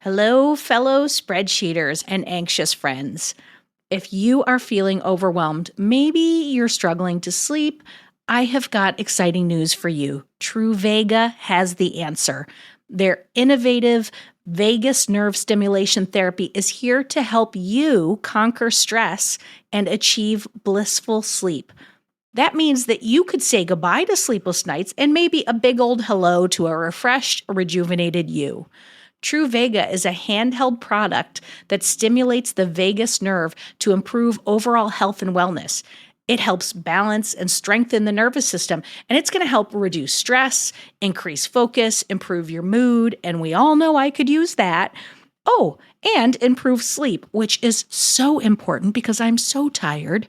Hello, fellow spreadsheeters and anxious friends. If you are feeling overwhelmed, maybe you're struggling to sleep, I have got exciting news for you. Truvaga has the answer. Their innovative vagus nerve stimulation therapy is here to help you conquer stress and achieve blissful sleep. That means that you could say goodbye to sleepless nights and maybe a big old hello to a refreshed, rejuvenated you. Truvaga is a handheld product that stimulates the vagus nerve to improve overall health and wellness. It helps balance and strengthen the nervous system, and it's going to help reduce stress, increase focus, improve your mood, and we all know I could use that. Oh, and improve sleep, which is so important because I'm so tired.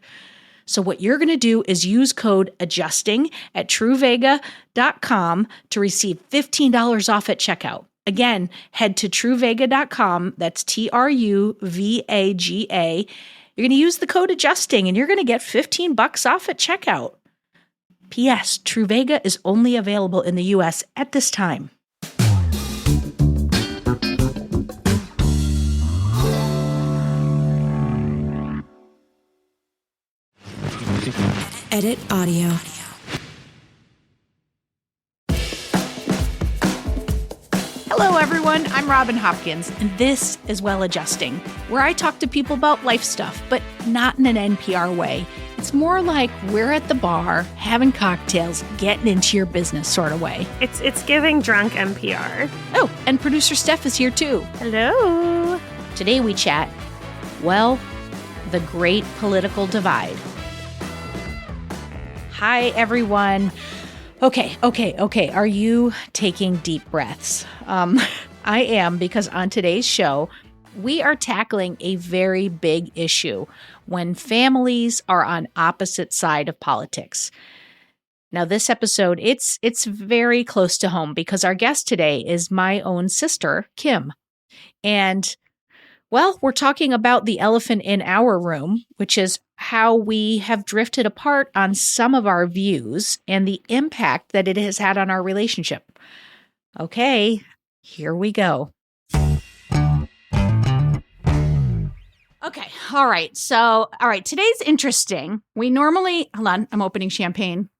So what you're going to do is use code ADJUSTING at truvaga.com to receive $15 off at checkout. Again, head to truvaga.com. That's TRUVAGA. You're going to use the code ADJUSTING and you're going to get $15 off at checkout. P.S. Truvaga is only available in the U.S. at this time. Edit audio. Hello, everyone. I'm Robin Hopkins, and this is Well Adjusting, where I talk to people about life stuff, but not in an NPR way. It's more like we're at the bar, having cocktails, getting into your business sort of way. It's giving drunk NPR. Oh, and producer Steph is here too. Hello. Today we chat, well, the great political divide. Hi, everyone. Okay. Are you taking deep breaths? I am, because on today's show, we are tackling a very big issue when families are on opposite side of politics. Now, this episode, it's very close to home because our guest today is my own sister, Kim. And well, we're talking about the elephant in our room, which is how we have drifted apart on some of our views and the impact that it has had on our relationship. Okay, here we go. Okay, all right. So, today's interesting. We normally, hold on, I'm opening champagne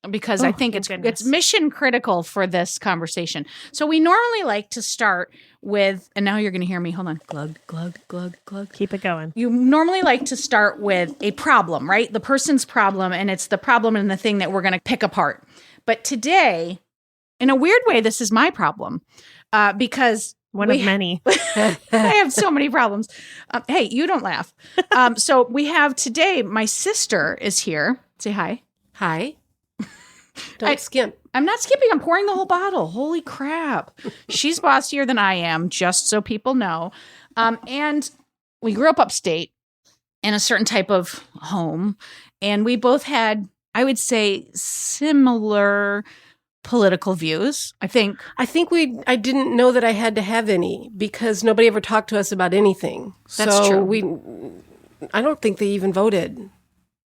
because I think it's mission critical for this conversation. So we normally like to start with, and now you're going to hear me, hold on, glug, glug, glug, glug. Keep it going. You normally like to start with a problem, right? The person's problem, and it's the problem and the thing that we're going to pick apart. But today, in a weird way, this is my problem because One of many. I have so many problems. Hey, you don't laugh. So we have today, my sister is here. Say hi. Hi. Don't skimp. I'm not skipping. I'm pouring the whole bottle. Holy crap. She's bossier than I am, just so people know. And we grew up upstate in a certain type of home. And we both had, I would say, similar political views. I think I didn't know that I had to have any because nobody ever talked to us about anything. That's true. I don't think they even voted.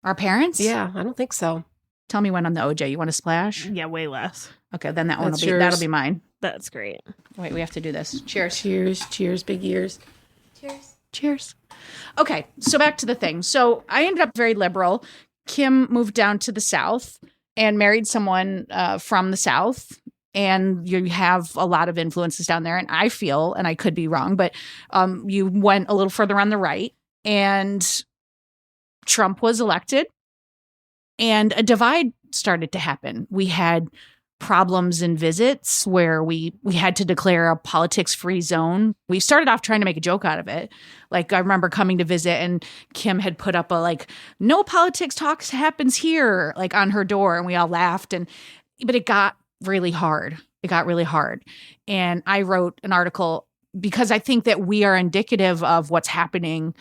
Our parents? Yeah, I don't think so. Tell me when on the OJ. You want to splash? Yeah, way less. Okay, then That's that'll be mine. That's great. Wait, we have to do this. Cheers. Cheers, big ears. Cheers. Okay, so back to the thing. So I ended up very liberal. Kim moved down to the South and married someone from the South. And you have a lot of influences down there. And I feel, and I could be wrong, but you went a little further on the right. And Trump was elected. And a divide started to happen. We had problems in visits where we had to declare a politics-free zone. We started off trying to make a joke out of it. Like, I remember coming to visit and Kim had put up a, no politics talks happens here, on her door. And we all laughed. But it got really hard. And I wrote an article because I think that we are indicative of what's happening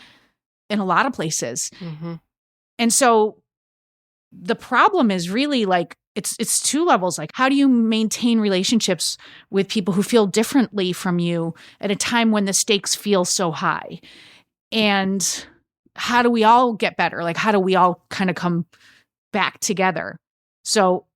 in a lot of places. Mm-hmm. And so the problem is really it's two levels. How do you maintain relationships with people who feel differently from you at a time when the stakes feel so high? And how do we all get better? How do we all kind of come back together? So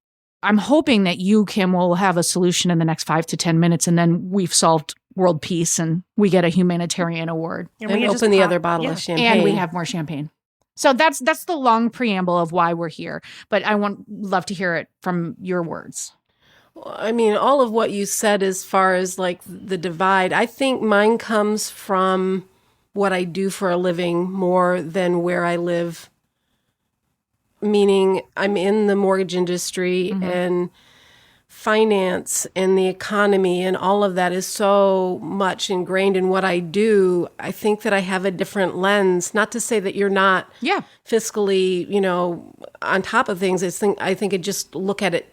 I'm hoping that you, Kim, will have a solution in the next 5 to 10 minutes, and then we've solved world peace and we get a humanitarian award. And open the other bottle of champagne. And we have more champagne. So that's the long preamble of why we're here. But I love to hear it from your words. I mean, all of what you said as far as like the divide, I think mine comes from what I do for a living more than where I live. Meaning I'm in the mortgage industry and finance and the economy and all of that is so much ingrained in what I do. I think that I have a different lens. Not to say that you're not fiscally, on top of things. I think I just look at it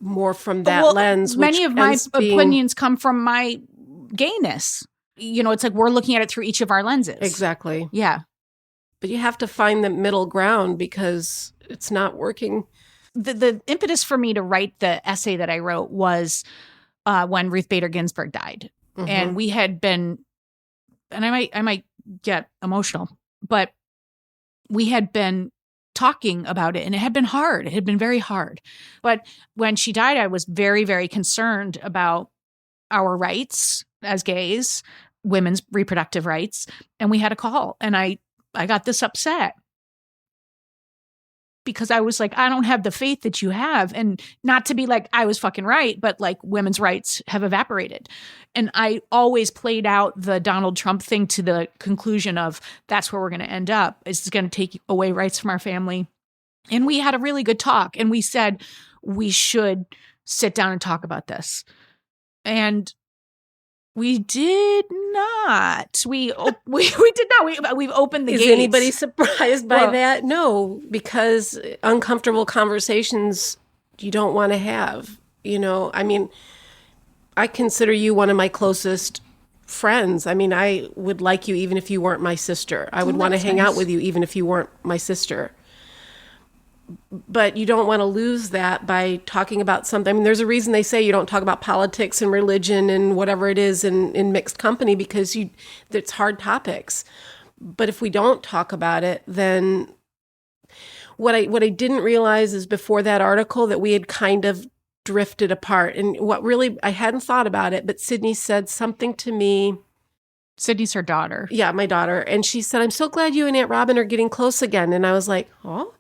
more from that lens. Many of my opinions come from my gayness. It's like we're looking at it through each of our lenses. Exactly. Yeah. But you have to find the middle ground because it's not working. The impetus for me to write the essay that I wrote was when Ruth Bader Ginsburg died. And we had been, and I might get emotional, but we had been talking about it and it had been hard. It had been very hard. But when she died, I was very, very concerned about our rights as gays, women's reproductive rights. And we had a call and I got this upset because I was like, I don't have the faith that you have. And not to be like, I was fucking right, but like women's rights have evaporated. And I always played out the Donald Trump thing to the conclusion of that's where we're going to end up. It's going to take away rights from our family. And we had a really good talk and we said, we should sit down and talk about this. And we did not. We did not. We've opened the gates. Is anybody surprised by that? No, because uncomfortable conversations you don't want to have. I mean, I consider you one of my closest friends. I mean, I would like you even if you weren't my sister. I would want to hang out with you even if you weren't my sister. But you don't want to lose that by talking about something. I mean, there's a reason they say you don't talk about politics and religion and whatever it is in mixed company because it's hard topics. But if we don't talk about it, then what I didn't realize is before that article that we had kind of drifted apart. And what really, I hadn't thought about it, but Sydney said something to me. Sydney's her daughter. Yeah, my daughter. And she said, I'm so glad you and Aunt Robin are getting close again. And I was like, oh.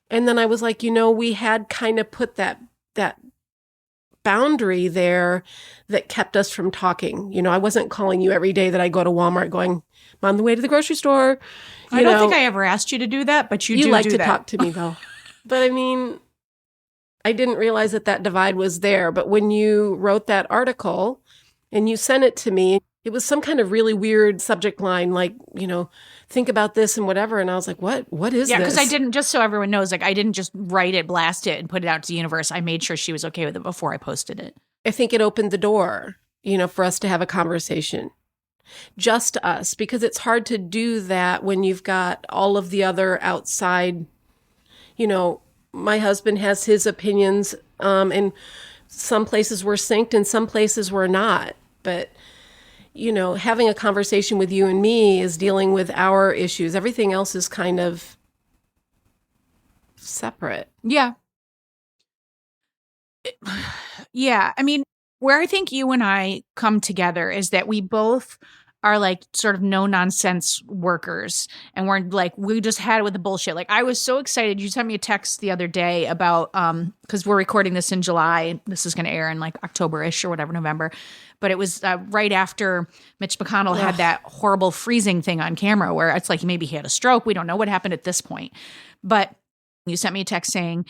And then I was like, we had kind of put that boundary there that kept us from talking. I wasn't calling you every day that I go to Walmart going, I'm on the way to the grocery store. I don't think I ever asked you to do that, but you like to talk to me though. But I mean, I didn't realize that divide was there. But when you wrote that article and you sent it to me, it was some kind of really weird subject line, like, think about this and whatever. And I was like, what is this? Yeah, because I didn't, just so everyone knows, like, I didn't just write it, blast it, and put it out to the universe. I made sure she was okay with it before I posted it. I think it opened the door, for us to have a conversation. Just us, because it's hard to do that when you've got all of the other outside, my husband has his opinions, and some places we're synced and some places we're not. But having a conversation with you and me is dealing with our issues. Everything else is kind of separate. Yeah. Yeah. I mean, where I think you and I come together is that we both are like sort of no nonsense workers. And we're like, we just had it with the bullshit. Like I was so excited. You sent me a text the other day about, cause we're recording this in July. This is going to air in like October-ish or whatever, November. But it was right after Mitch McConnell had that horrible freezing thing on camera where it's like maybe he had a stroke. We don't know what happened at this point. But you sent me a text saying,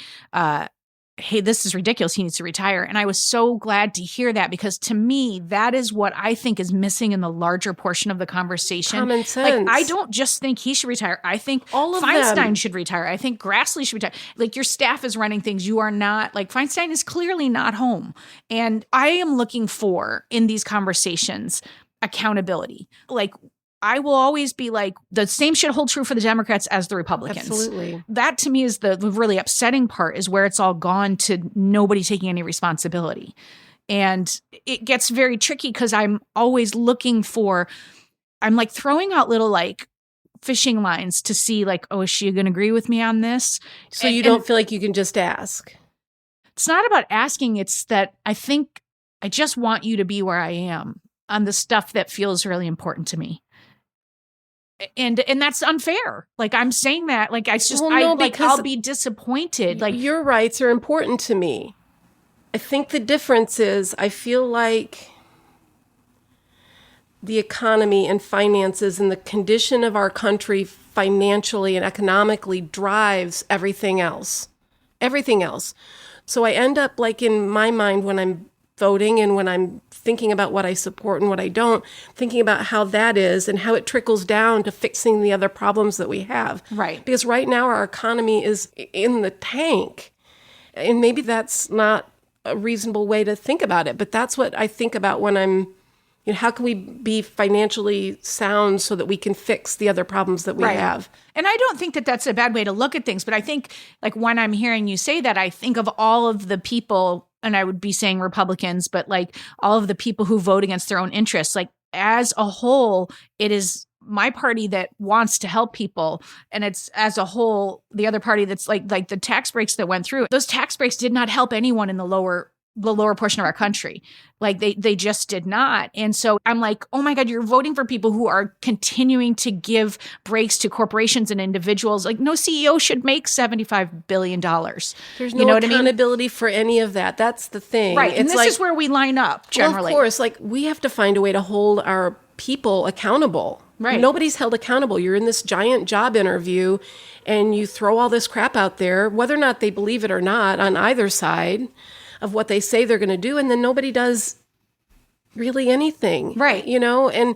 hey, this is ridiculous. He needs to retire. And I was so glad to hear that because to me, that is what I think is missing in the larger portion of the conversation. Common sense. Like, I don't just think he should retire. I think all of Feinstein them should retire. I think Grassley should retire. Like your staff is running things. You are not, like Feinstein is clearly not home. And I am looking for, in these conversations, accountability. Like, I will always be like, the same shit hold true for the Democrats as the Republicans. Absolutely. That to me is the really upsetting part, is where it's all gone to nobody taking any responsibility. And it gets very tricky because I'm always looking for, I'm like throwing out little like fishing lines to see like, oh, is she going to agree with me on this? So you don't feel like you can just ask? It's not about asking. It's that I think I just want you to be where I am. on the stuff that feels really important to me. And that's unfair. Like, I'm saying that, like, it's just, Well, no, I'll be disappointed. Like, your rights are important to me. I think the difference is I feel like the economy and finances and the condition of our country financially and economically drives everything else. Everything else. So I end up, like, in my mind when I'm voting and when I'm thinking about what I support and what I don't, thinking about how that is and how it trickles down to fixing the other problems that we have. Right. Because right now our economy is in the tank. And maybe that's not a reasonable way to think about it, but that's what I think about when I'm, how can we be financially sound so that we can fix the other problems that we have? And I don't think that that's a bad way to look at things, but I think, like, when I'm hearing you say that, I think of all of the people, and I would be saying Republicans, but like all of the people who vote against their own interests. Like, as a whole, it is my party that wants to help people. And it's, as a whole, the other party that's like the tax breaks that went through. Those tax breaks did not help anyone in the lower portion of our country. Like, they just did not. And so I'm like, oh my God, you're voting for people who are continuing to give breaks to corporations and individuals. Like, no CEO should make $75 billion. There's no accountability for any of that. That's the thing. Right. And this is where we line up generally. Well, of course, like, we have to find a way to hold our people accountable. Right. Nobody's held accountable. You're in this giant job interview and you throw all this crap out there, whether or not they believe it or not, on either side of what they say they're going to do, and then nobody does really anything. Right. And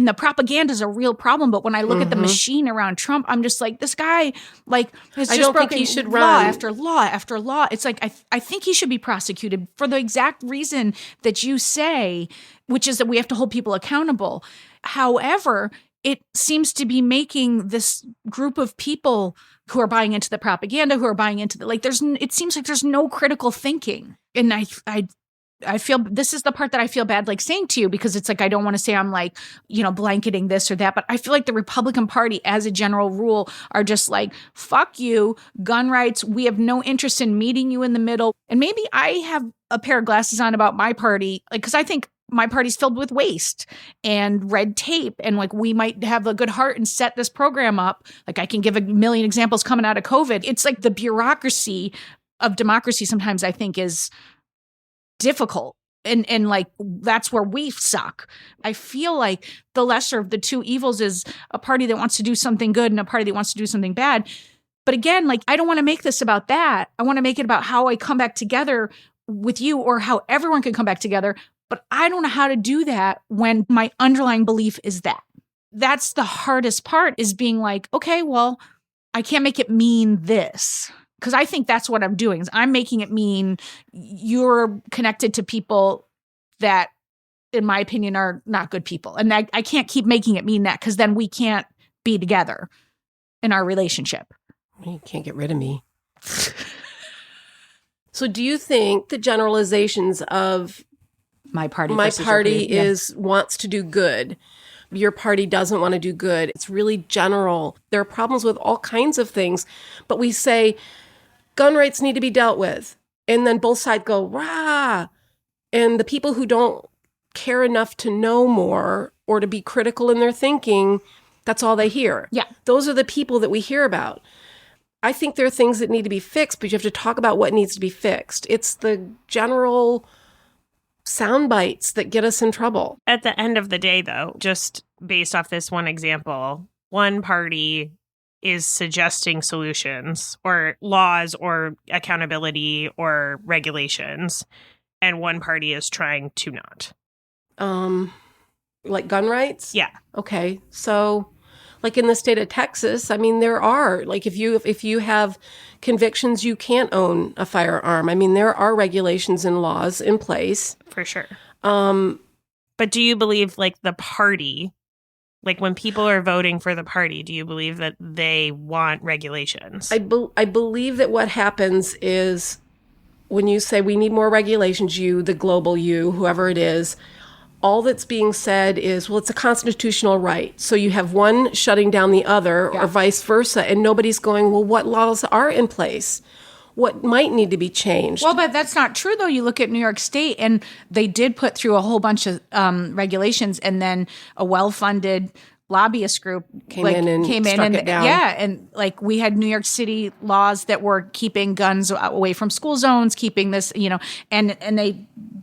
the propaganda is a real problem. But when I look at the machine around Trump, I'm just like, this guy, like, has just broken think he should law run. after law after law. It's like, I think he should be prosecuted for the exact reason that you say, which is that we have to hold people accountable. However, it seems to be making this group of people who are buying into the propaganda, who are buying into it seems like there's no critical thinking. And I feel, this is the part that I feel bad, like, saying to you, because it's like, I don't want to say I'm like, blanketing this or that, but I feel like the Republican Party, as a general rule, are just like, fuck you, gun rights. We have no interest in meeting you in the middle. And maybe I have a pair of glasses on about my party, like, because I think my party's filled with waste and red tape. And like, we might have a good heart and set this program up. Like, I can give a million examples coming out of COVID. It's like the bureaucracy of democracy sometimes, I think, is difficult. And like, that's where we suck. I feel like the lesser of the two evils is a party that wants to do something good and a party that wants to do something bad. But again, like, I don't want to make this about that. I want to make it about how I come back together with you, or how everyone can come back together. But I don't know how to do that when my underlying belief is that. That's the hardest part, is being like, okay, well, I can't make it mean this. Because I think that's what I'm doing, is I'm making it mean you're connected to people that, in my opinion, are not good people. And I can't keep making it mean that, because then we can't be together in our relationship. You can't get rid of me. So do you think the generalizations of my party wants to do good, your party doesn't want to do good, it's really general? There are problems with all kinds of things, but we say gun rights need to be dealt with, and then both sides go, rah, and the people who don't care enough to know more or to be critical in their thinking, that's all they hear. Yeah. Those are the people that we hear about. I think there are things that need to be fixed, but you have to talk about what needs to be fixed. It's the general sound bites that get us in trouble. At the end of the day, though, just based off this one example, one party is suggesting solutions or laws or accountability or regulations, and one party is trying to not. Like gun rights? Yeah. Okay. So, like in the state of Texas, I mean, there are, like, if you have convictions, you can't own a firearm. I mean, there are regulations and laws in place. For sure. But do you believe, like, the party, like, when people are voting for the party, do you believe that they want regulations? I believe that what happens is when you say we need more regulations, you, the global you, whoever it is, all that's being said is, well, it's a constitutional right. So you have one shutting down the other, or vice versa. And nobody's going, well, what laws are in place? what might need to be changed. Well, but that's not true, though. You look at New York State, and they did put through a whole bunch of regulations, and then a well-funded lobbyist group came in and struck it down. Yeah, and like we had New York City laws that were keeping guns away from school zones, keeping this, and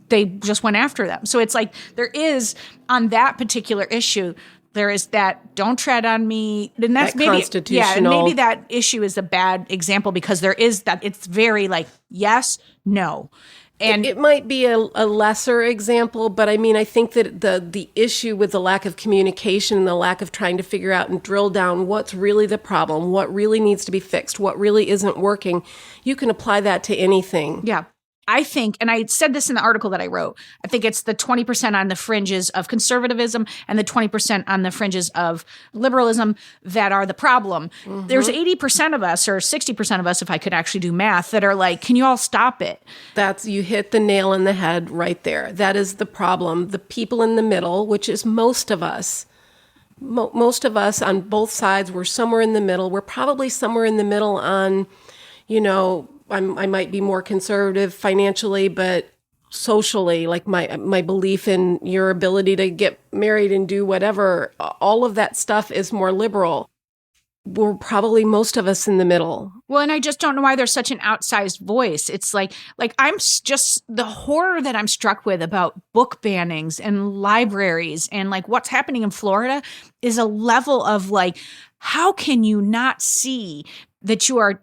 they just went after them. So it's like there is, on that particular issue, there is that don't tread on me. And that's that maybe constitutional. maybe that issue is a bad example because there is that it's very like yes, no. And it might be a lesser example, but I mean, I think that the issue with the lack of communication and the lack of trying to figure out and drill down what's really the problem, what really needs to be fixed, what really isn't working, you can apply that to anything. Yeah. I think, and I said this in the article that I wrote, I think it's the 20% on the fringes of conservatism and the 20% on the fringes of liberalism that are the problem. Mm-hmm. There's 80% of us or 60% of us, if I could actually do math, that are like, can you all stop it? You hit the nail on the head right there. That is the problem. The people in the middle, which is most of us, most of us on both sides, we're somewhere in the middle. We're probably somewhere in the middle on, I might be more conservative financially, but socially, like my belief in your ability to get married and do whatever, all of that stuff is more liberal. We're probably most of us in the middle. Well, and I just don't know why there's such an outsized voice. It's like I'm just the horror that I'm struck with about book bannings and libraries and like what's happening in Florida is a level of like, how can you not see that you are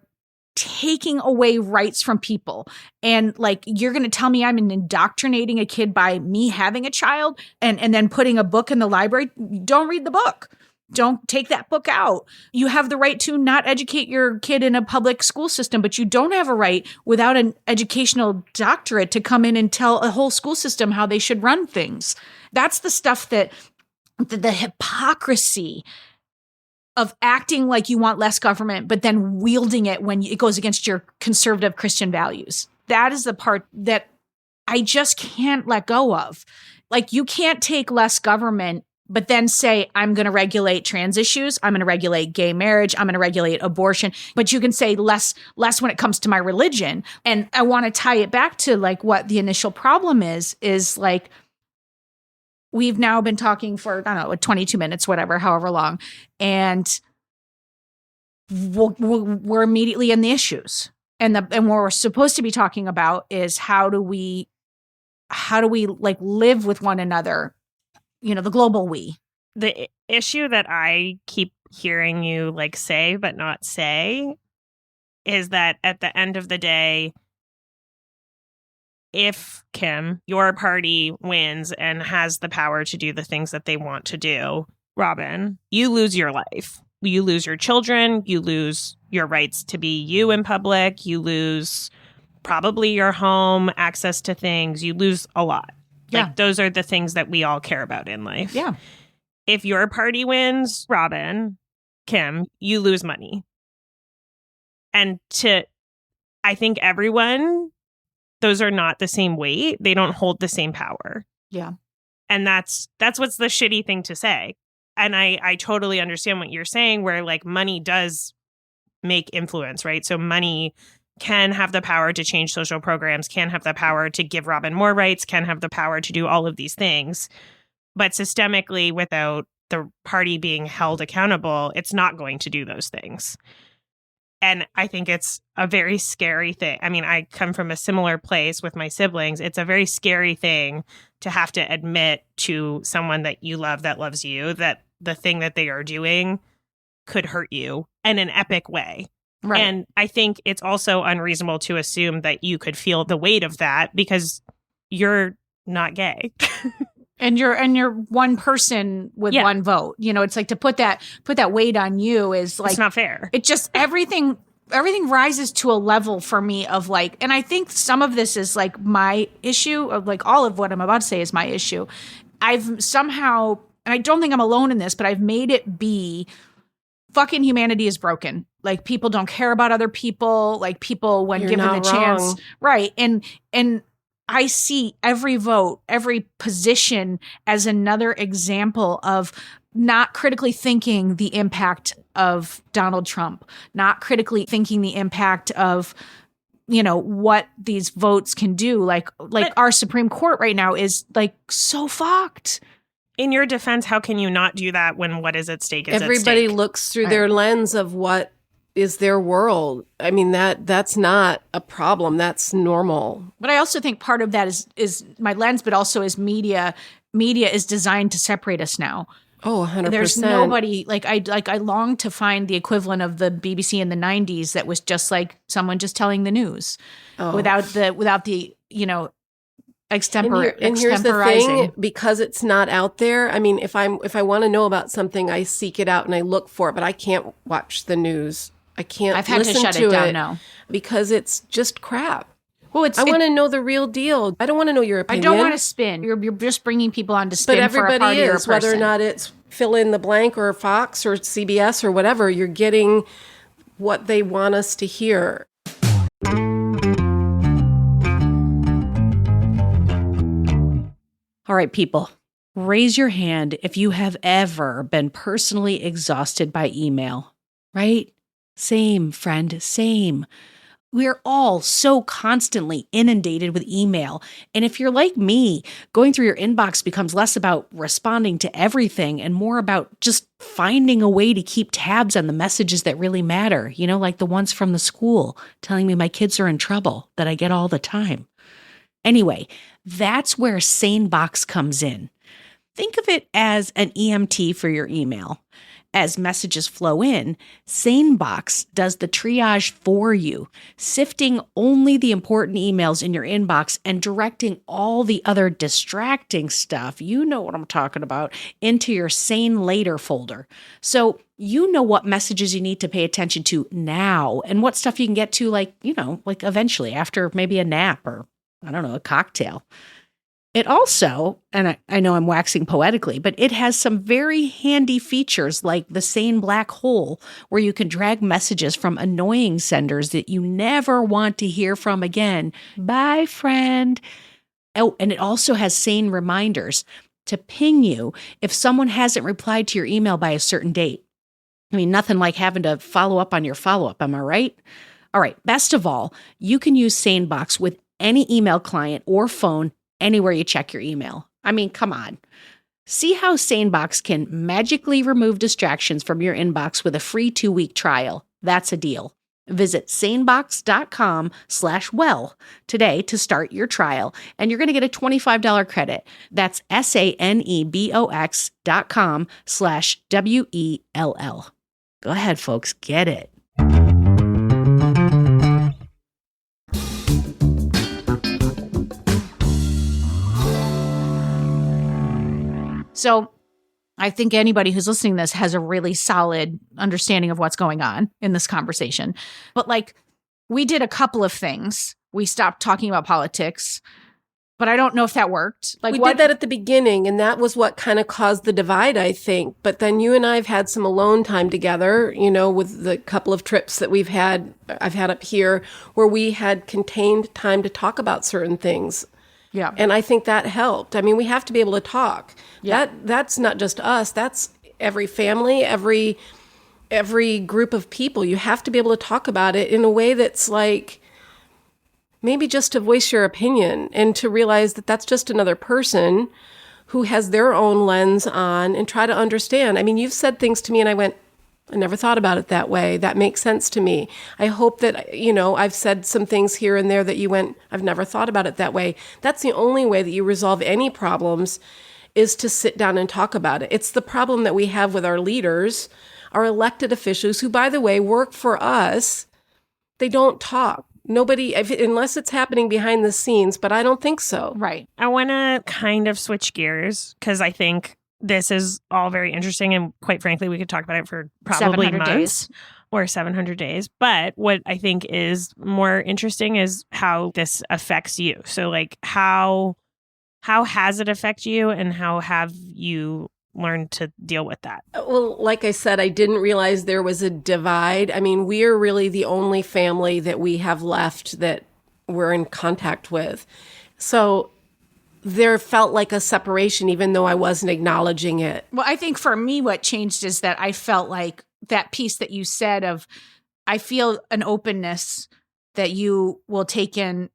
taking away rights from people? And like, you're going to tell me I'm indoctrinating a kid by me having a child and then putting a book in the library? Don't read the book. Don't take that book out. You have the right to not educate your kid in a public school system, but you don't have a right without an educational doctorate to come in and tell a whole school system how they should run things. That's the stuff that the hypocrisy of acting like you want less government, but then wielding it when it goes against your conservative Christian values. That is the part that I just can't let go of. Like, you can't take less government, but then say, I'm going to regulate trans issues. I'm going to regulate gay marriage. I'm going to regulate abortion. But you can say less when it comes to my religion. And I want to tie it back to like what the initial problem is like, we've now been talking for, I don't know, 22 minutes, whatever, however long. And we're immediately in the issues. And what we're supposed to be talking about is how do we like live with one another, the global we. The issue that I keep hearing you like say, but not say, is that at the end of the day, if, Kim, your party wins and has the power to do the things that they want to do, Robin, you lose your life. You lose your children. You lose your rights to be you in public. You lose probably your home, access to things. You lose a lot. Yeah. Like, those are the things that we all care about in life. Yeah. If your party wins, Robin, Kim, you lose money. And I think everyone, those are not the same weight. They don't hold the same power. Yeah. And that's what's the shitty thing to say. And I totally understand what you're saying, where like money does make influence, right? So money can have the power to change social programs, can have the power to give Robin more rights, can have the power to do all of these things. But systemically, without the party being held accountable, it's not going to do those things. And I think it's a very scary thing. I mean, I come from a similar place with my siblings. It's a very scary thing to have to admit to someone that you love, that loves you, that the thing that they are doing could hurt you in an epic way. Right. And I think it's also unreasonable to assume that you could feel the weight of that because you're not gay. And you're one person with one vote. It's like to put that weight on you is like, it's not fair. It just everything rises to a level for me of like, and I think some of this is like my issue, of like all of what I'm about to say is my issue. I've somehow, and I don't think I'm alone in this, but I've made it be fucking humanity is broken. Like, people don't care about other people. Like, people, when given the chance, right? And I see every vote, every position as another example of not critically thinking the impact of Donald Trump, not critically thinking the impact of what these votes can do. Like our Supreme Court right now is like so fucked. In your defense, how can you not do that when what is at stake is everybody at stake? looks through their lens of what is their world. I mean, that's not a problem. That's normal. But I also think part of that is my lens, but also is media. Media is designed to separate us now. Oh, 100%. There's nobody I long to find the equivalent of the BBC in the 90s that was just like someone just telling the news without the And here's the thing, because it's not out there. I mean, if I want to know about something, I seek it out and I look for it, but I can't watch the news. I can't. I've had to shut it down now because it's just crap. Well, I want to know the real deal. I don't want to know your opinion. I don't want to spin. You're just bringing people on to spin. But for a party everybody or a is, whether or person. not it's fill in the blank or Fox or CBS or whatever. You're getting what they want us to hear. All right, people, raise your hand if you have ever been personally exhausted by email, right? Same, friend, same. We're all so constantly inundated with email. And if you're like me, going through your inbox becomes less about responding to everything and more about just finding a way to keep tabs on the messages that really matter, like the ones from the school telling me my kids are in trouble that I get all the time. Anyway, that's where SaneBox comes in. Think of it as an EMT for your email. As messages flow in, SaneBox does the triage for you, sifting only the important emails in your inbox and directing all the other distracting stuff, you know what I'm talking about, into your Sane Later folder. So you know what messages you need to pay attention to now and what stuff you can get to like eventually after maybe a nap or, I don't know, a cocktail. It also, and I know I'm waxing poetically, but it has some very handy features like the Sane Black Hole, where you can drag messages from annoying senders that you never want to hear from again. Bye, friend. Oh, and it also has Sane reminders to ping you if someone hasn't replied to your email by a certain date. I mean, nothing like having to follow up on your follow-up, am I right? All right, best of all, you can use SaneBox with any email client or phone anywhere you check your email. I mean, come on. See how SaneBox can magically remove distractions from your inbox with a free 2-week trial. That's a deal. Visit sanebox.com/well today to start your trial, and you're going to get a $25 credit. That's sanebox.com/WELL. Go ahead, folks. Get it. So I think anybody who's listening to this has a really solid understanding of what's going on in this conversation. But we did a couple of things. We stopped talking about politics, but I don't know if that worked. We did that at the beginning, and that was what kind of caused the divide, I think. But then you and I have had some alone time together, with the couple of trips that I've had up here, where we had contained time to talk about certain things. Yeah. And I think that helped. I mean, we have to be able to talk. Yeah. That's not just us. That's every family, every group of people. You have to be able to talk about it in a way that's like maybe just to voice your opinion and to realize that that's just another person who has their own lens on and try to understand. I mean, you've said things to me and I went, I never thought about it that way. That makes sense to me. I hope that, I've said some things here and there that you went, I've never thought about it that way. That's the only way that you resolve any problems is to sit down and talk about it. It's the problem that we have with our leaders, our elected officials, who, by the way, work for us. They don't talk. Nobody, unless it's happening behind the scenes, but I don't think so. Right. I want to kind of switch gears because I think this is all very interesting. And quite frankly, we could talk about it for probably months or 700 days. But what I think is more interesting is how this affects you. So how has it affected you and how have you learned to deal with that? Well, like I said, I didn't realize there was a divide. I mean, we are really the only family that we have left that we're in contact with. So there felt like a separation, even though I wasn't acknowledging it. Well, I think for me, what changed is that I felt like that piece that you said of, I feel an openness that you will take in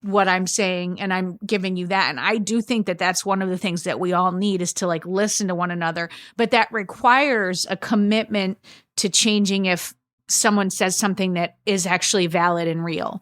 what I'm saying and I'm giving you that. And I do think that that's one of the things that we all need is to like listen to one another. But that requires a commitment to changing if someone says something that is actually valid and real.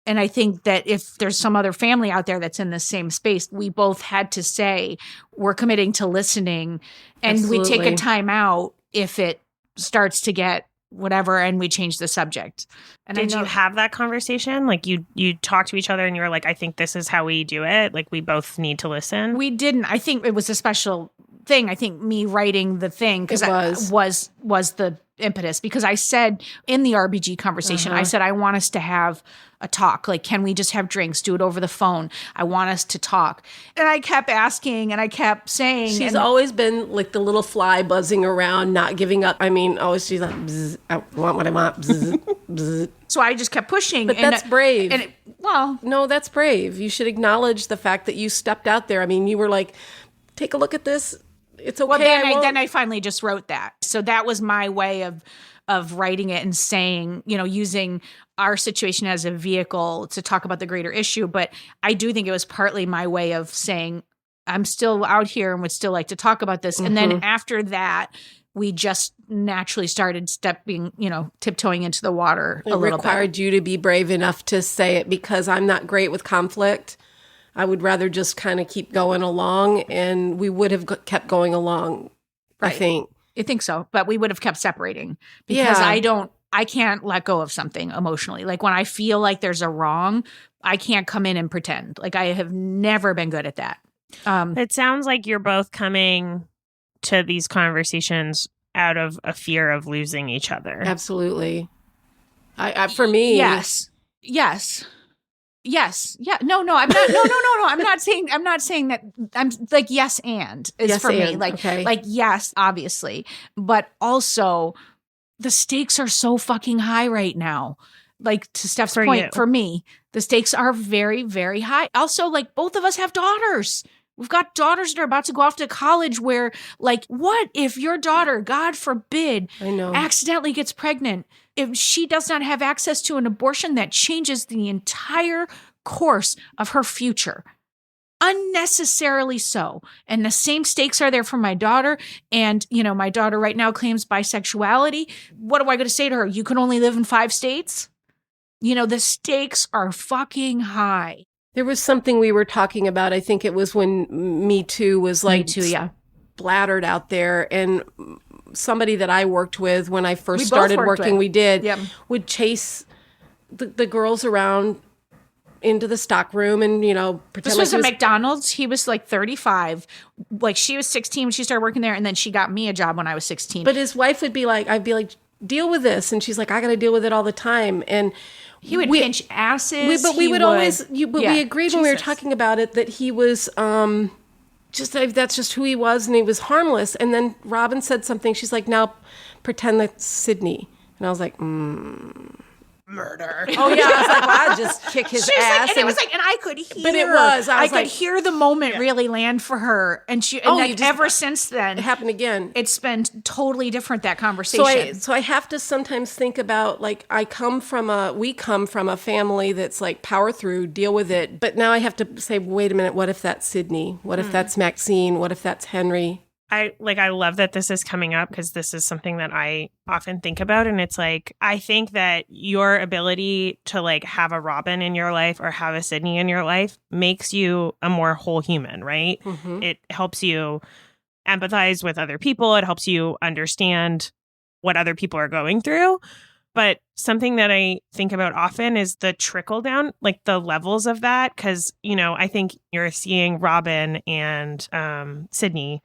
And I think that if there's some other family out there that's in the same space, we both had to say we're committing to listening, and Absolutely. we take a time out if it starts to get whatever, and we change the subject. And Did you have that conversation? Like you talked to each other and you were like, I think this is how we do it. Like we both need to listen. We didn't. I think it was a special thing. I think me writing the thing because was the impetus, because I said in the RBG conversation, I said, I want us to have a talk. Like, can we just have drinks, do it over the phone? I want us to talk. And I kept asking and I kept saying. She's always been like the little fly buzzing around, not giving up. I mean, always she's like, bzz, I want what I want. Bzz, bzz. So I just kept pushing. But that's brave. And no, that's brave. You should acknowledge the fact that you stepped out there. I mean, you were like, take a look at this. It's okay. Well, then I finally just wrote that. So that was my way of writing it and saying, using our situation as a vehicle to talk about the greater issue. But I do think it was partly my way of saying, I'm still out here and would still like to talk about this. And then after that, we just naturally started tiptoeing into the water a little bit. It required you to be brave enough to say it, because I'm not great with conflict. I would rather just kind of keep going along, and we would have kept going along, right. I think so. But we would have kept separating because I can't let go of something emotionally. Like when I feel like there's a wrong, I can't come in and pretend. Like I have never been good at that. It sounds like you're both coming to these conversations out of a fear of losing each other. Absolutely. For me. Yes. Yeah. No. I'm not. No. I'm not saying that. I'm like yes and is yes for and. Me. Like okay. Like yes, obviously, but also the stakes are so fucking high right now. Like to Steph's point, for me, the stakes are very, very high. Also, like both of us have daughters. We've got daughters that are about to go off to college where, like, what if your daughter, God forbid, accidentally gets pregnant? If she does not have access to an abortion, that changes the entire course of her future. Unnecessarily so. And the same stakes are there for my daughter. And, my daughter right now claims bisexuality. What am I going to say to her? You can only live in 5 states? The stakes are fucking high. There was something we were talking about. I think it was when Me Too was like splattered out there. And somebody that I worked with when I first started working, would chase the girls around into the stock room and, pretend this was at McDonald's. He was like 35. Like she was 16 when she started working there. And then she got me a job when I was 16. But his wife would be like, I'd be like, deal with this. And she's like, I got to deal with it all the time. And he would pinch asses. We agreed when we were talking about it that he was that's just who he was, and he was harmless. And then Robin said something. She's like, now pretend that's Sydney. And I was like, murder. Oh yeah, I was like, well, I'd just kick his ass. And it was like, and I could hear. But it was. I could hear the moment really land for her, and ever since then, it happened again. It's been totally different, that conversation. So I have to sometimes think about, like, we come from a family that's like power through, deal with it. But now I have to say, wait a minute, what if that's Sydney? What if that's Maxine? What if that's Henry? I love that this is coming up, because this is something that I often think about. And it's like, I think that your ability to like have a Robin in your life or have a Sydney in your life makes you a more whole human, right? Mm-hmm. It helps you empathize with other people. It helps you understand what other people are going through. But something that I think about often is the trickle down, like the levels of that. Because, I think you're seeing Robin and Sydney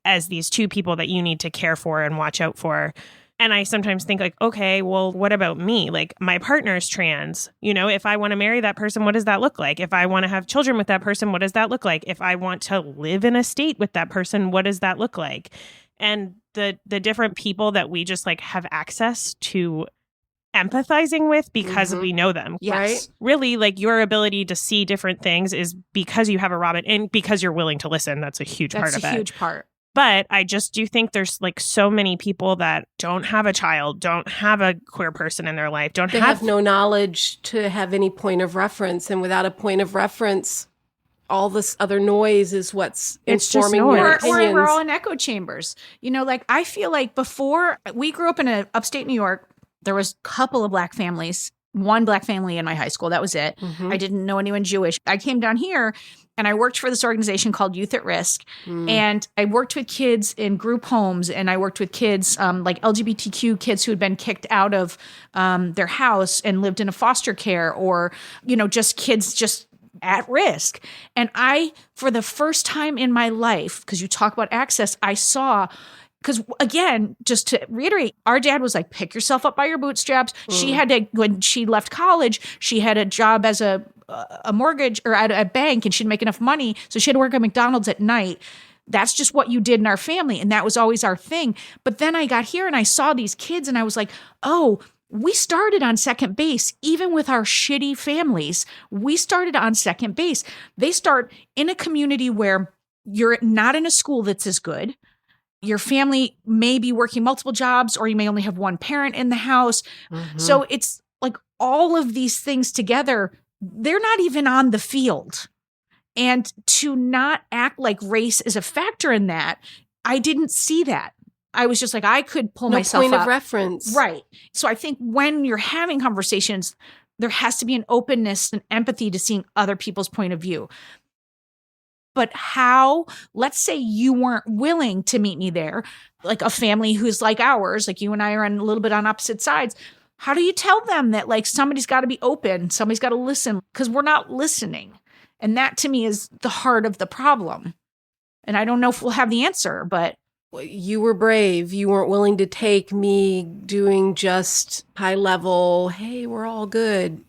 as these two people that you need to care for and watch out for. And I sometimes think like, okay, well, what about me? Like my partner's trans, if I want to marry that person, what does that look like? If I want to have children with that person, what does that look like? If I want to live in a state with that person, what does that look like? And the different people that we just like have access to empathizing with because we know them. Yes. Right? Really, like your ability to see different things is because you have a Robin and because you're willing to listen. That's a huge part of it. That's a huge part. But I just do think there's like so many people that don't have a child, don't have a queer person in their life, They have no knowledge to have any point of reference. And without a point of reference, all this other noise is what's informing your opinions. We're all in echo chambers. Like I feel like before we grew up in upstate New York, there was a couple of Black families, one Black family in my high school. That was it. Mm-hmm. I didn't know anyone Jewish. I came down here and I worked for this organization called Youth at Risk. And I worked with kids in group homes, and I worked with kids like LGBTQ kids who had been kicked out of their house and lived in a foster care, or, just kids just at risk. And I, for the first time in my life, because you talk about access, I saw, because again, just to reiterate, our dad was like, pick yourself up by your bootstraps. She had to, when she left college, she had a job as a mortgage or at a bank, and she'd make enough money. So she had to work at McDonald's at night. That's just what you did in our family. And that was always our thing. But then I got here and I saw these kids and I was like, oh, we started on second base. Even with our shitty families, we started on second base. They start in a community where you're not in a school that's as good. Your family may be working multiple jobs, or you may only have one parent in the house. So it's like all of these things together, they're not even on the field. And to not act like race is a factor in that, I didn't see that. I was just like, I could pull myself up. No point of reference. Right. So I think when you're having conversations, there has to be an openness and empathy to seeing other people's point of view. But how, let's say you weren't willing to meet me there, like a family who's like ours, like you and I are on a little bit on opposite sides. How do you tell them that like somebody's got to be open, somebody's got to listen, because we're not listening? And that to me is the heart of the problem. And I don't know if we'll have the answer, but. You were brave. You weren't willing to take me doing just high level, hey, we're all good.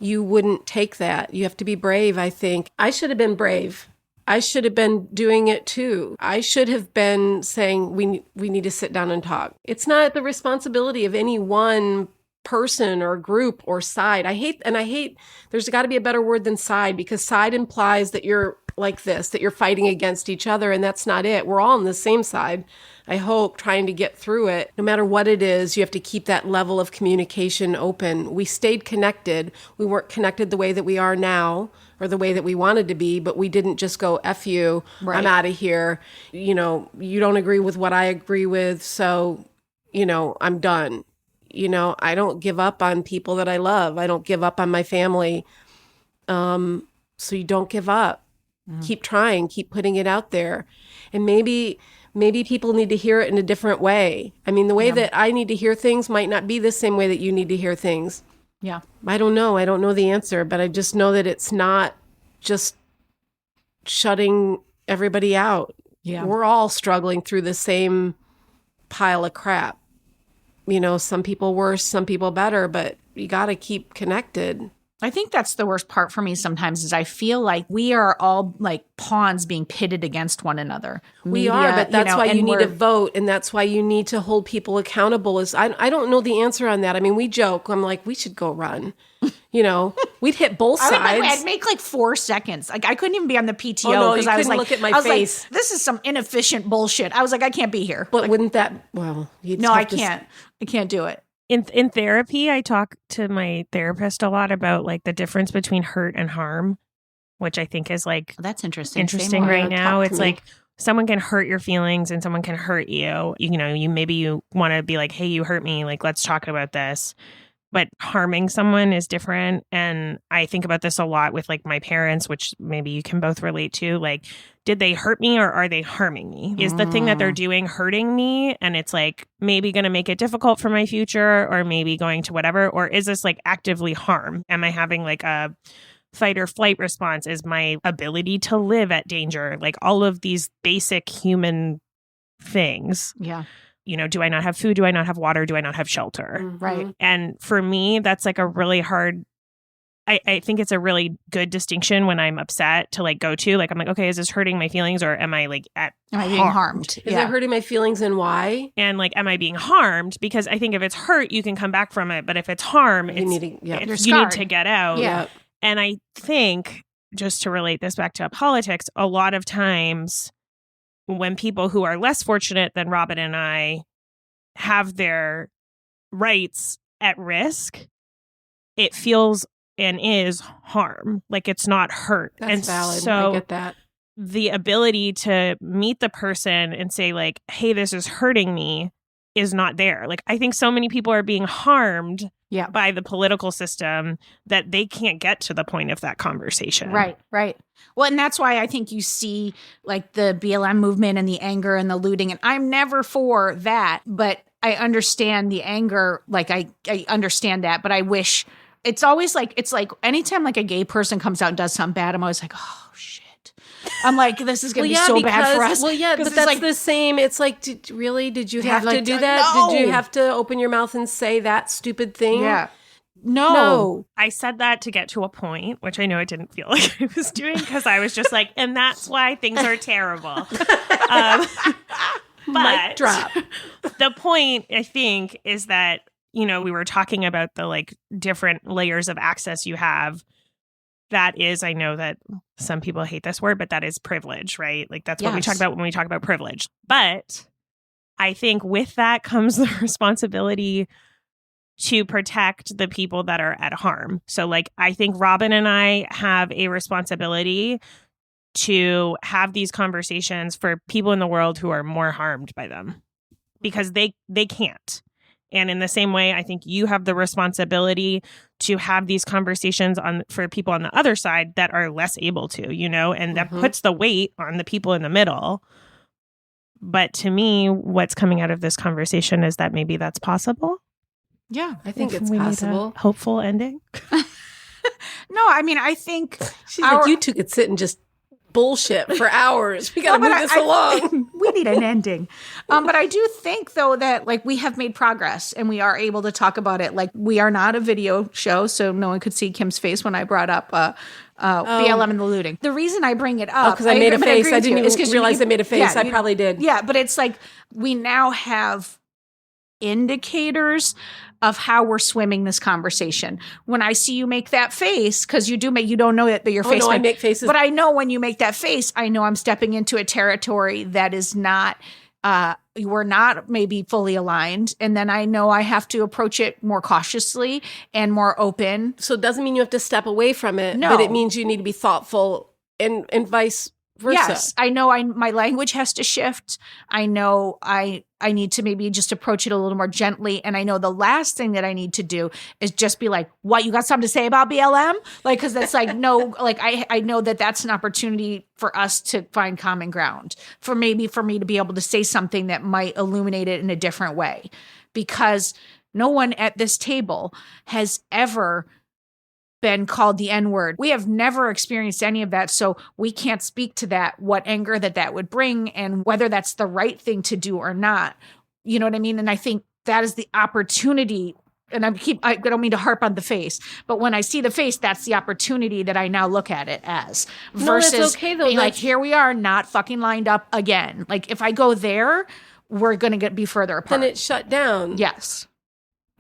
You wouldn't take that. You have to be brave, I think. I should have been brave. I should have been doing it too. I should have been saying we need to sit down and talk. It's not the responsibility of any one person or group or side. I hate, there's got to be a better word than side, because side implies that you're like this, that you're fighting against each other, and that's not it. We're all on the same side, I hope, trying to get through it. No matter what it is, you have to keep that level of communication open. We stayed connected. We weren't connected the way that we are now, or the way that we wanted to be, but we didn't just go, F you, right. I'm out of here. You don't agree with what I agree with, so, I'm done. I don't give up on people that I love. I don't give up on my family. So you don't give up. Keep trying, keep putting it out there. And maybe people need to hear it in a different way. I mean, the way that I need to hear things might not be the same way that you need to hear things. Yeah. I don't know. I don't know the answer, but I just know that it's not just shutting everybody out. Yeah. We're all struggling through the same pile of crap. Some people worse, some people better, but you got to keep connected. I think that's the worst part for me sometimes, is I feel like we are all like pawns being pitted against one another. We are, but that's why you need to vote, and that's why you need to hold people accountable. I don't know the answer on that. I mean, we joke. I'm like, we should go run. We'd hit both sides. I'd make like 4 seconds. Like I couldn't even be on the PTO because I was like, look at my face. Like, this is some inefficient bullshit. I was like, I can't be here. But like, wouldn't that? Well, no, I can't. I can't do it. In therapy, I talk to my therapist a lot about like the difference between hurt and harm, which I think is like that's interesting. Interesting right now. It's like someone can hurt your feelings and someone can hurt you. You want to be like, hey, you hurt me. Like, let's talk about this. But harming someone is different. And I think about this a lot with like my parents, which maybe you can both relate to. Like, did they hurt me or are they harming me? Is the thing that they're doing hurting me? And it's like maybe going to make it difficult for my future, or maybe going to whatever? Or is this like actively harm? Am I having like a fight or flight response? Is my ability to live at danger? Like all of these basic human things. Yeah. Do I not have food? Do I not have water? Do I not have shelter? Right. And for me, that's like a really hard, I think it's a really good distinction when I'm upset to like go to, like, I'm like, okay, is this hurting my feelings, or am I like am I being harmed? Is it hurting my feelings, and why? And like, am I being harmed? Because I think if it's hurt, you can come back from it. But if it's harm, you need to get out. Yeah. And I think, just to relate this back to politics, a lot of times when people who are less fortunate than Robin and I have their rights at risk, it feels and is harm. Like it's not hurt. That's and valid. So I get that. the ability to meet the person and say like, hey, this is hurting me is not there. Like I think so many people are being harmed by the political system that they can't get to the point of that conversation. Right. Well, and that's why I think you see like the BLM movement and the anger and the looting. And I'm never for that, but I understand the anger. Like I understand that, but I wish it's always like, it's like anytime like a gay person comes out and does something bad, I'm always like, oh shit. I'm like, this is going to be so bad for us. Well, yeah, but that's like, the same. It's like, did you have to do that? No. Did you have to open your mouth and say that stupid thing? Yeah. No. I said that to get to a point, which I know I didn't feel like I was doing because I was just like, and that's why things are terrible. Mic drop. The point, I think, is that, you know, we were talking about the like different layers of access you have. That is, I know that some people hate this word, but that is privilege, right? Like that's what we talk about when we talk about privilege. But I think with that comes the responsibility to protect the people that are at harm. So like, I think Robin and I have a responsibility to have these conversations for people in the world who are more harmed by them because they can't. And in the same way, I think you have the responsibility to have these conversations for people on the other side that are less able to, you know, and that puts the weight on the people in the middle. But to me, what's coming out of this conversation is that maybe that's possible. Yeah, I think it's possible. Hopeful ending. No, I mean, I think she's like, you two could sit and just bullshit for hours. We got to move this along. We need an ending. But I do think, though, that like we have made progress and we are able to talk about it. Like we are not a video show, so no one could see Kim's face when I brought up BLM and the looting. The reason I bring it up, because I made a face. I didn't even realize I made a face. I probably did. Yeah, but it's like we now have indicators of how we're swimming this conversation. When I see you make that face, because you don't know that your face. No, I make faces. But I know when you make that face, I know I'm stepping into a territory that is not, we're not maybe fully aligned. And then I know I have to approach it more cautiously and more open. So it doesn't mean you have to step away from it, no. But it means you need to be thoughtful and vice versa. Yes, I know my language has to shift. I know I need to maybe just approach it a little more gently. And I know the last thing that I need to do is just be like, what, you got something to say about BLM? Like, because that's like, no, like I know that that's an opportunity for us to find common ground, for me to be able to say something that might illuminate it in a different way. Because no one at this table has ever been called the N-word. We have never experienced any of that, so we can't speak to that, what anger that would bring and whether that's the right thing to do or not. You know what I mean? And I think that is the opportunity, and I don't mean to harp on the face, but when I see the face, that's the opportunity that I now look at it as. Versus that's okay, though. Being like, here we are, not fucking lined up again. Like, if I go there, we're going to be further apart. Then it's shut down. Yes.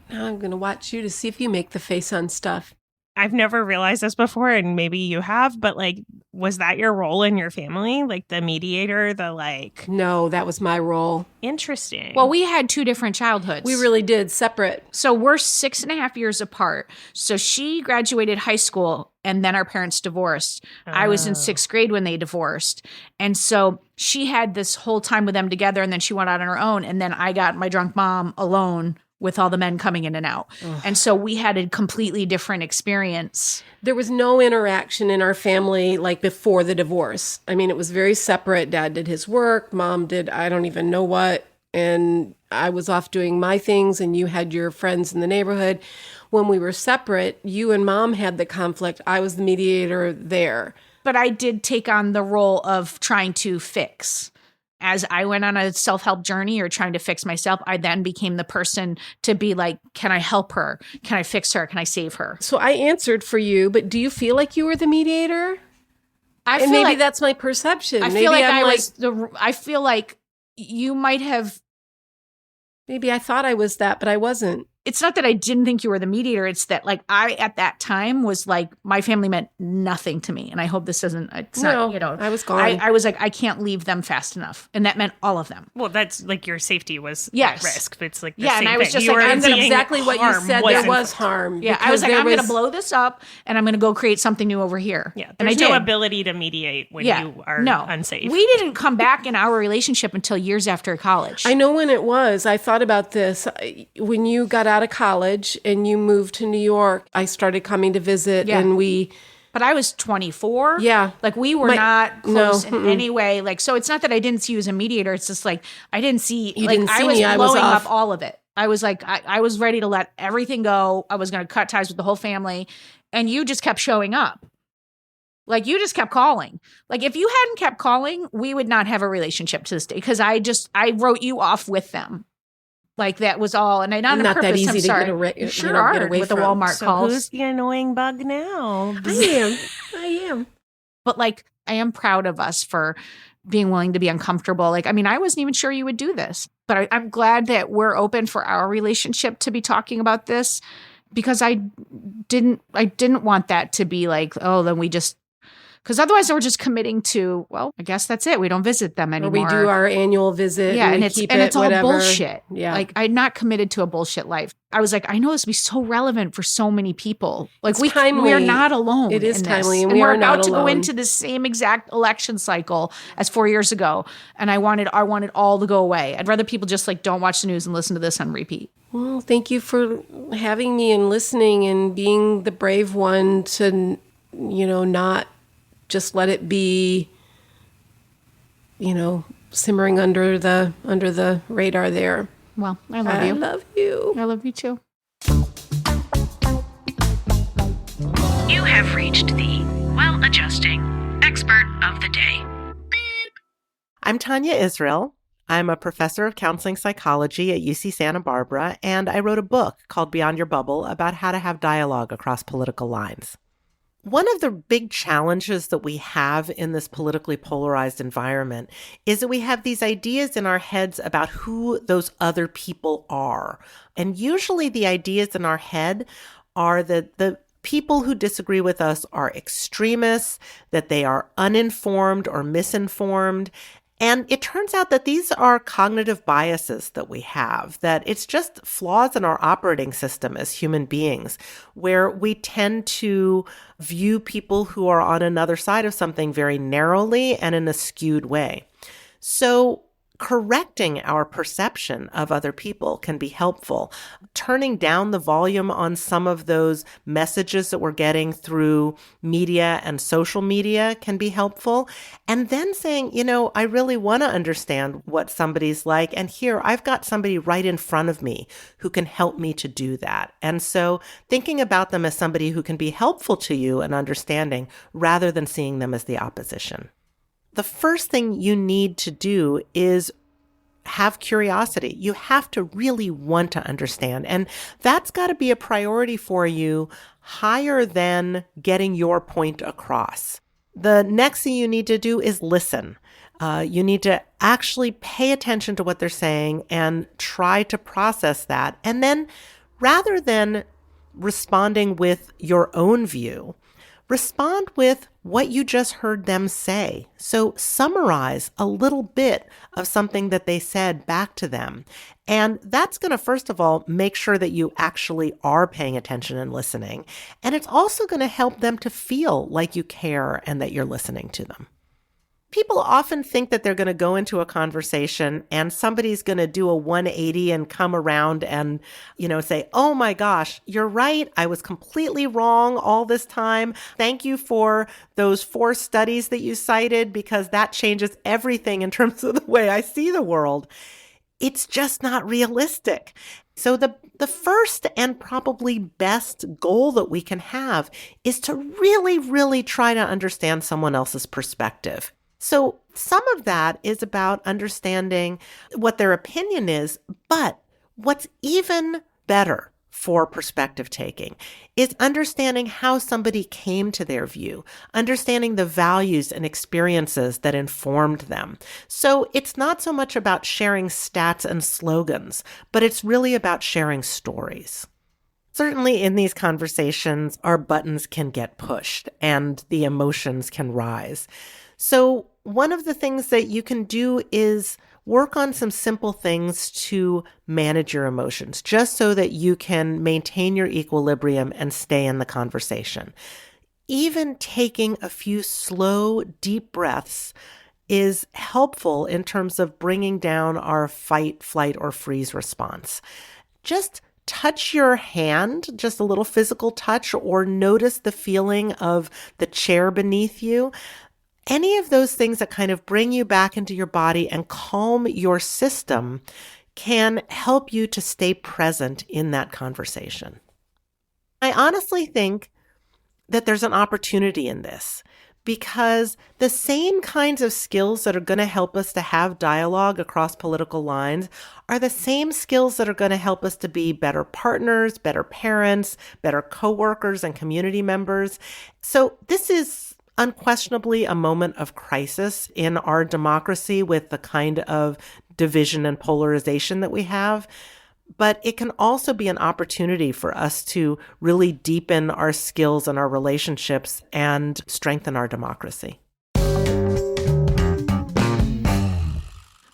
Now I'm going to watch you to see if you make the face on stuff. I've never realized this before, and maybe you have, but like, was that your role in your family? Like the mediator, No, that was my role. Interesting. Well, we had two different childhoods. We really did, separate. So we're 6.5 years apart. So she graduated high school and then our parents divorced. I was in 6th grade when they divorced. And so she had this whole time with them together, and then she went out on her own. And then I got my drunk mom alone with all the men coming in and out. Ugh. And so we had a completely different experience. There was no interaction in our family like before the divorce. I mean, it was very separate. Dad did his work. Mom did, I don't even know what. And I was off doing my things, and you had your friends in the neighborhood. When we were separate, you and Mom had the conflict. I was the mediator there. But I did take on the role of trying to fix. As I went on a self-help journey or trying to fix myself, I then became the person to be like, can I help her? Can I fix her? Can I save her? So I answered for you, but do you feel like you were the mediator? Maybe that's my perception. I feel like I feel like you might have. Maybe I thought I was that, but I wasn't. it's not that I didn't think you were the mediator. It's that like I, at that time was like, my family meant nothing to me. And I hope this doesn't, it's No, not, you know, I was gone. I was like, I can't leave them fast enough. And that meant all of them. Well, that's like your safety was Yes. at risk. It's like the Yeah, same and I was thing. just You like, were I'm That's being exactly what you harm said. There wasn't- was harm. Yeah, I was because like, there I'm going to was- blow this up and I'm going to go create something new over here. Yeah, and I there's no did. ability to mediate when Yeah, you are no. unsafe. We didn't come back in our relationship until years after college. I know when it was. I thought about this. When you got out of college and you moved to New York, I started coming to visit Yeah. and we... But I was 24. Yeah. Like we were My- not close no, in any way. Like, so it's not that I didn't see you as a mediator. It's just like, I didn't see, You like, didn't I see was me, I was blowing off. up all of it. I was like, I was ready to let everything go. I was going to cut ties with the whole family. And you just kept showing up. Like you just kept calling. Like if you hadn't kept calling, we would not have a relationship to this day. Cause I wrote you off with them. Like that was all. And I not on Not that purpose. easy I'm to sorry. get You sure get are away with the from. Walmart So calls. who's the annoying bug now? I am. But like, I am proud of us for being willing to be uncomfortable. Like, I mean, I wasn't even sure you would do this, but I'm glad that we're open for our relationship to be talking about this because I didn't want that to be like, oh, then we just, because otherwise we're just committing to, well, I guess that's it. We don't visit them Or anymore. we do our annual visit. yeah, and and we it's keep and it, it's all whatever. bullshit. Yeah. Like I'm not committed to a bullshit life. I was like, I know this would be so relevant for so many people. Like It's we timely. are not alone. It is in this. timely, and and we we're are not about to go alone. into the same exact election cycle as 4 years ago. And I wanted all to go away. I'd rather people just like don't watch the news and listen to this on repeat. Well, thank you for having me and listening and being the brave one to, not just let it be, simmering under the radar there. Well, I love I you. love you. I love you too. You have reached the well-adjusting expert of the day. I'm Tania Israel. I'm a professor of counseling psychology at UC Santa Barbara, and I wrote a book called Beyond Your Bubble about how to have dialogue across political lines. One of the big challenges that we have in this politically polarized environment is that we have these ideas in our heads about who those other people are. And usually the ideas in our head are that the people who disagree with us are extremists, that they are uninformed or misinformed. And it turns out that these are cognitive biases that we have, that it's just flaws in our operating system as human beings, where we tend to view people who are on another side of something very narrowly and in a skewed way. So correcting our perception of other people can be helpful. Turning down the volume on some of those messages that we're getting through media and social media can be helpful. And then saying, I really want to understand what somebody's like. And here, I've got somebody right in front of me who can help me to do that. And so thinking about them as somebody who can be helpful to you and understanding rather than seeing them as the opposition. The first thing you need to do is have curiosity. You have to really want to understand. And that's got to be a priority for you higher than getting your point across. The next thing you need to do is listen. You need to actually pay attention to what they're saying and try to process that. And then rather than responding with your own view, respond with what you just heard them say. So summarize a little bit of something that they said back to them. And that's going to, first of all, make sure that you actually are paying attention and listening. And it's also going to help them to feel like you care and that you're listening to them. People often think that they're going to go into a conversation and somebody's going to do a 180 and come around and, say, oh my gosh, you're right. I was completely wrong all this time. Thank you for those 4 studies that you cited because that changes everything in terms of the way I see the world. It's just not realistic. So the first and probably best goal that we can have is to really, really try to understand someone else's perspective. So some of that is about understanding what their opinion is, but what's even better for perspective taking. It's understanding how somebody came to their view, understanding the values and experiences that informed them. So it's not so much about sharing stats and slogans, but it's really about sharing stories. Certainly in these conversations, our buttons can get pushed and the emotions can rise. So one of the things that you can do is work on some simple things to manage your emotions, just so that you can maintain your equilibrium and stay in the conversation. Even taking a few slow, deep breaths is helpful in terms of bringing down our fight, flight, or freeze response. Just touch your hand, just a little physical touch, or notice the feeling of the chair beneath you. Any of those things that kind of bring you back into your body and calm your system can help you to stay present in that conversation. I honestly think that there's an opportunity in this, because the same kinds of skills that are going to help us to have dialogue across political lines are the same skills that are going to help us to be better partners, better parents, better coworkers and community members. So this is unquestionably a moment of crisis in our democracy with the kind of division and polarization that we have. But it can also be an opportunity for us to really deepen our skills and our relationships and strengthen our democracy.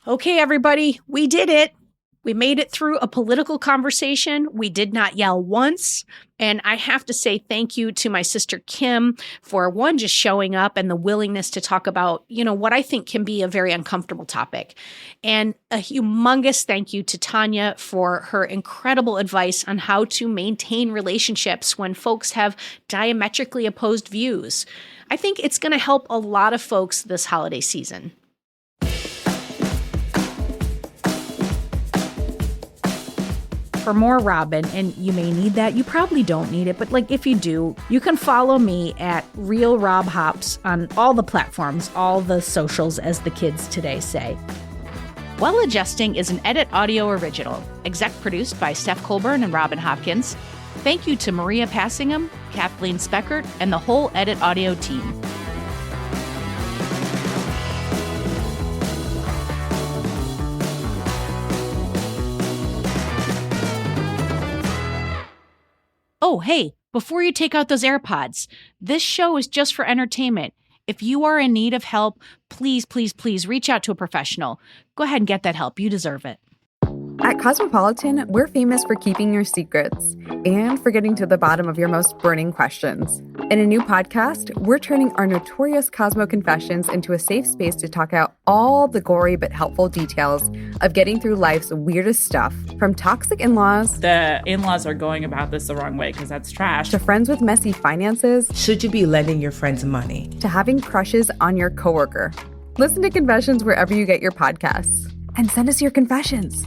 Okay, everybody, we did it. We made it through a political conversation. We did not yell once. And I have to say thank you to my sister Kim for, one, just showing up and the willingness to talk about, what I think can be a very uncomfortable topic. And a humongous thank you to Tania for her incredible advice on how to maintain relationships when folks have diametrically opposed views. I think it's going to help a lot of folks this holiday season. For more Robin, and you may need that, you probably don't need it, but if you do, you can follow me at Real Rob Hops on all the platforms, all the socials, as the kids today say. Well Adjusting is an Edit Audio original, exec produced by Steph Colburn and Robin Hopkins. Thank you to Maria Passingham, Kathleen Speckert, and the whole Edit Audio team. Oh, hey, before you take out those AirPods, this show is just for entertainment. If you are in need of help, please, please, please reach out to a professional. Go ahead and get that help. You deserve it. At Cosmopolitan, we're famous for keeping your secrets and for getting to the bottom of your most burning questions. In a new podcast, we're turning our notorious Cosmo confessions into a safe space to talk out all the gory but helpful details of getting through life's weirdest stuff, from toxic in-laws. The in-laws are going about this the wrong way because that's trash. To friends with messy finances. Should you be lending your friends money? To having crushes on your coworker. Listen to Confessions wherever you get your podcasts. And send us your confessions.